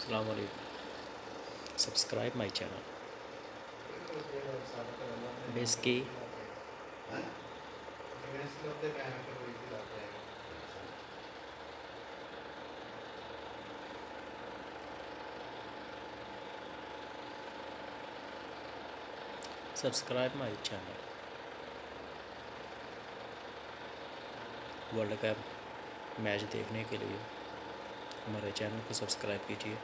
अस्सलाम वालेकुम। Subscribe my channel. बेसकी subscribe my channel. World cup match देखने के लिए हमारे चैनल को सब्सक्राइब कीजिए।